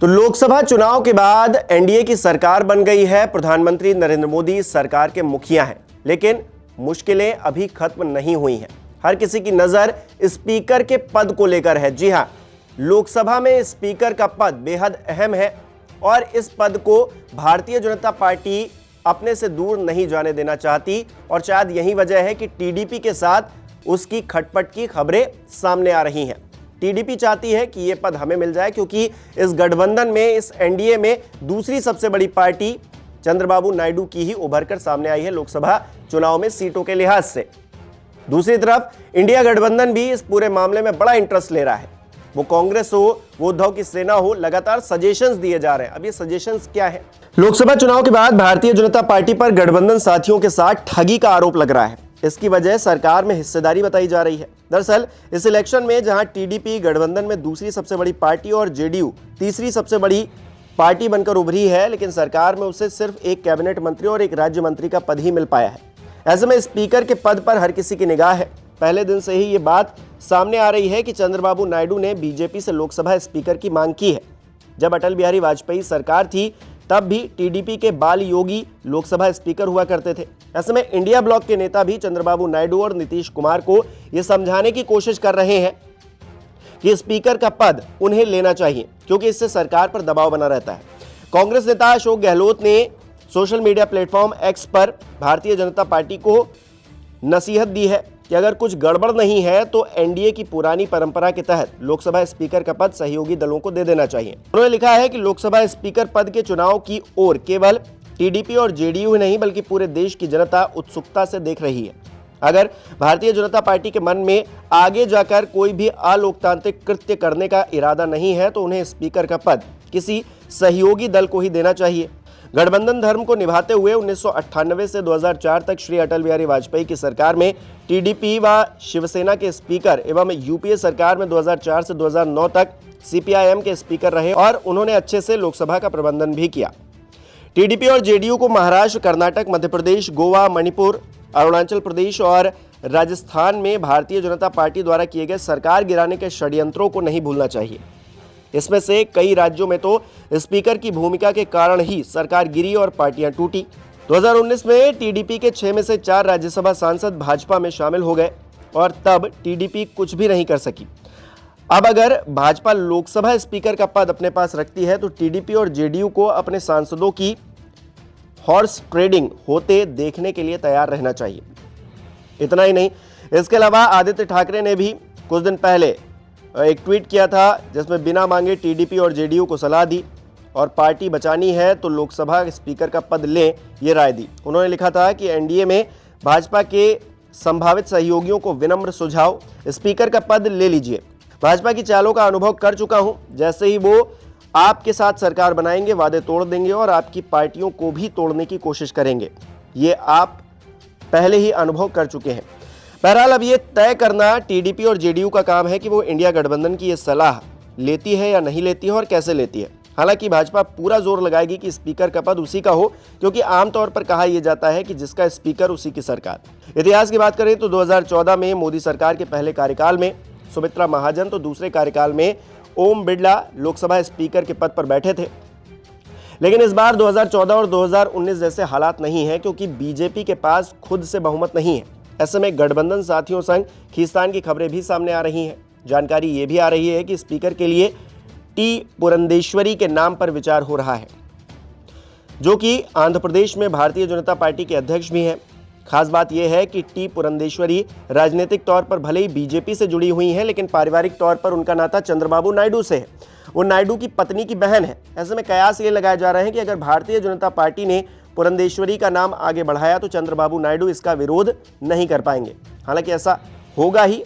तो लोकसभा चुनाव के बाद एनडीए की सरकार बन गई है। प्रधानमंत्री नरेंद्र मोदी सरकार के मुखिया हैं, लेकिन मुश्किलें अभी खत्म नहीं हुई हैं। हर किसी की नजर स्पीकर के पद को लेकर है। जी हां, लोकसभा में स्पीकर का पद बेहद अहम है और इस पद को भारतीय जनता पार्टी अपने से दूर नहीं जाने देना चाहती और शायद यही वजह है कि टीडीपी के साथ उसकी खटपट की खबरें सामने आ रही हैं। टीडीपी चाहती है कि यह पद हमें मिल जाए, क्योंकि इस गठबंधन में, इस एनडीए में दूसरी सबसे बड़ी पार्टी चंद्रबाबू नायडू की ही उभर कर सामने आई है लोकसभा चुनाव में सीटों के लिहाज से। दूसरी तरफ इंडिया गठबंधन भी इस पूरे मामले में बड़ा इंटरेस्ट ले रहा है। वो कांग्रेस हो, वो उद्धव की सेना हो, लगातार सजेशंस दिए जा रहे हैं। अब ये सजेशंस क्या है? लोकसभा चुनाव के बाद भारतीय जनता पार्टी पर गठबंधन साथियों के साथ ठगी का आरोप लग रहा है। इसकी वजह सरकार में हिस्सेदारी बताई जा रही है। दरअसल इस इलेक्शन में जहां टीडीपी गठबंधन में दूसरी सबसे बड़ी पार्टी और जेडीयू तीसरी सबसे बड़ी पार्टी बनकर उभरी है, लेकिन सरकार में उसे सिर्फ एक कैबिनेट मंत्री और एक राज्य मंत्री का पद ही मिल पाया है। ऐसे में स्पीकर के पद पर हर किसी की निगाह है। पहले दिन से ही ये बात सामने आ रही है कि चंद्रबाबू नायडू ने बीजेपी से लोकसभा स्पीकर की मांग की है। जब अटल बिहारी वाजपेयी सरकार थी, तब भी टीडीपी के बाल योगी लोकसभा स्पीकर हुआ करते थे। ऐसे में इंडिया ब्लॉक के नेता भी चंद्रबाबू नायडू और नीतीश कुमार को यह समझाने की कोशिश कर रहे हैं कि स्पीकर का पद उन्हें लेना चाहिए, क्योंकि इससे सरकार पर दबाव बना रहता है। कांग्रेस नेता अशोक गहलोत ने सोशल मीडिया प्लेटफॉर्म एक्स पर भारतीय जनता पार्टी को नसीहत दी है कि अगर कुछ गड़बड़ नहीं है तो एनडीए की पुरानी परंपरा के तहत लोकसभा स्पीकर का पद सहयोगी दलों को दे देना चाहिए। उन्होंने लिखा है कि लोकसभा स्पीकर पद के चुनाव की ओर केवल टीडीपी और जेडीयू ही नहीं, बल्कि पूरे देश की जनता उत्सुकता से देख रही है। अगर भारतीय जनता पार्टी के मन में आगे जाकर कोई भी अलोकतांत्रिक कृत्य करने का इरादा नहीं है, तो उन्हें स्पीकर का पद किसी सहयोगी दल को ही देना चाहिए। गठबंधन धर्म को निभाते हुए 1998 से 2004 तक श्री अटल बिहारी वाजपेयी की सरकार में टीडीपी व शिवसेना के स्पीकर एवं यूपीए सरकार में 2004 से 2009 तक सीपीआईएम के स्पीकर रहे और उन्होंने अच्छे से लोकसभा का प्रबंधन भी किया। टीडीपी और जेडीयू को महाराष्ट्र, कर्नाटक, मध्य प्रदेश, गोवा, मणिपुर, अरुणाचल प्रदेश और राजस्थान में भारतीय जनता पार्टी द्वारा किए गए सरकार गिराने के षड्यंत्रों को नहीं भूलना चाहिए। इसमें से कई राज्यों में तो स्पीकर की भूमिका के कारण ही सरकार गिरी और पार्टियां टूटी। 2019 में टीडीपी के 6 में से 4 राज्यसभा सांसद भाजपा में शामिल हो गए और तब टीडीपी कुछ भी नहीं कर सकी। अब अगर भाजपा लोकसभा स्पीकर का पद अपने पास रखती है तो टीडीपी और जेडीयू को अपने सांसदों की हॉर्स ट्रेडिंग होते देखने के लिए तैयार रहना चाहिए। इतना ही नहीं, इसके अलावा आदित्य ठाकरे ने भी कुछ दिन पहले एक ट्वीट किया था, जिसमें बिना मांगे टीडीपी और जेडीयू को सलाह दी और पार्टी बचानी है तो लोकसभा स्पीकर का पद लें, ये राय दी। उन्होंने लिखा था कि एनडीए में भाजपा के संभावित सहयोगियों को विनम्र सुझाव, स्पीकर का पद ले लीजिए। भाजपा की चालों का अनुभव कर चुका हूं। जैसे ही वो आपके साथ सरकार बनाएंगे, वादे तोड़ देंगे और आपकी पार्टियों को भी तोड़ने की कोशिश करेंगे। ये आप पहले ही अनुभव कर चुके हैं। बहरहाल अब ये तय करना टीडीपी और जेडीयू का काम है कि वो इंडिया गठबंधन की ये सलाह लेती है या नहीं लेती है और कैसे लेती है। हालांकि भाजपा पूरा जोर लगाएगी कि स्पीकर का पद उसी का हो, क्योंकि आमतौर पर कहा यह जाता है कि जिसका स्पीकर उसी की सरकार। इतिहास की बात करें तो 2014 में मोदी सरकार के पहले कार्यकाल में सुमित्रा महाजन, तो दूसरे कार्यकाल में ओम बिड़ला लोकसभा स्पीकर के पद पर बैठे थे। लेकिन इस बार 2014 और 2019 जैसे हालात नहीं है, क्योंकि बीजेपी के पास खुद से बहुमत नहीं है। ऐसे में गठबंधन साथियों संग खींचतान की खबरें भी सामने आ रही हैं। जानकारी ये भी आ रही है कि स्पीकर के लिए टी पुरंदेश्वरी के नाम पर विचार हो रहा है, जो कि आंध्र प्रदेश में भारतीय जनता पार्टी के अध्यक्ष भी हैं। खास बात यह है कि टी पुरंदेश्वरी राजनीतिक तौर पर भले ही बीजेपी से जुड़ी हुई हैं, लेकिन पारिवारिक तौर पर उनका नाता चंद्रबाबू नायडू से है। वो नायडू की पत्नी की बहन है। ऐसे में कयास ये लगाए जा रहे हैं कि अगर भारतीय जनता पार्टी ने पुरंदेश्वरी का नाम आगे बढ़ाया तो चंद्रबाबू नायडू इसका विरोध नहीं कर पाएंगे। हालांकि ऐसा होगा ही,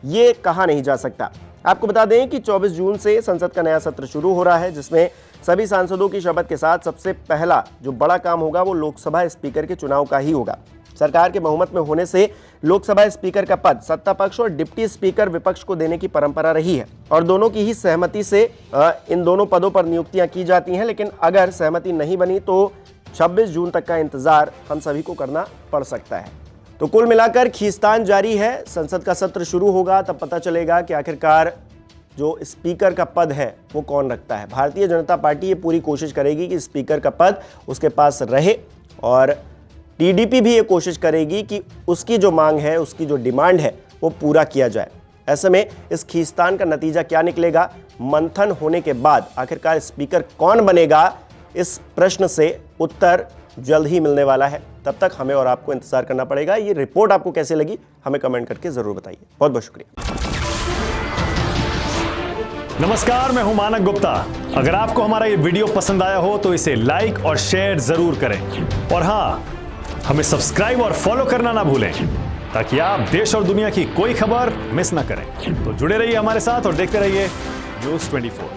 ये कहा नहीं जा सकता। आपको बता दें कि 24 जून से संसद का नया सत्र शुरू हो रहा है, जिसमें सभी सांसदों की शपथ के साथ सबसे पहला जो बड़ा काम होगा वो लोकसभा स्पीकर के चुनाव का ही होगा। सरकार के बहुमत में होने से लोकसभा स्पीकर का पद सत्ता पक्ष और डिप्टी स्पीकर विपक्ष को देने की परंपरा रही है और दोनों की ही सहमति से इन दोनों पदों पर नियुक्तियां की जाती हैं। लेकिन अगर सहमति नहीं बनी तो 26 जून तक का इंतजार हम सभी को करना पड़ सकता है। तो कुल मिलाकर खींचतान जारी है। संसद का सत्र शुरू होगा तब पता चलेगा कि आखिरकार जो स्पीकर का पद है वो कौन रखता है। भारतीय जनता पार्टी ये पूरी कोशिश करेगी कि स्पीकर का पद उसके पास रहे और टीडीपी भी ये कोशिश करेगी कि उसकी जो मांग है, उसकी जो डिमांड है वो पूरा किया जाए। ऐसे में इस खींचतान का नतीजा क्या निकलेगा, मंथन होने के बाद आखिरकार स्पीकर कौन बनेगा, इस प्रश्न से उत्तर जल्द ही मिलने वाला है। तब तक हमें और आपको इंतजार करना पड़ेगा। ये रिपोर्ट आपको कैसे लगी हमें कमेंट करके जरूर बताइए। बहुत बहुत शुक्रिया। नमस्कार, मैं हूं मानक गुप्ता। अगर आपको हमारा ये वीडियो पसंद आया हो तो इसे लाइक और शेयर जरूर करें और हां, हमें सब्सक्राइब और फॉलो करना ना भूलें ताकि आप देश और दुनिया की कोई खबर मिस ना करें। तो जुड़े रहिए हमारे साथ और देखते रहिए न्यूज़ 24।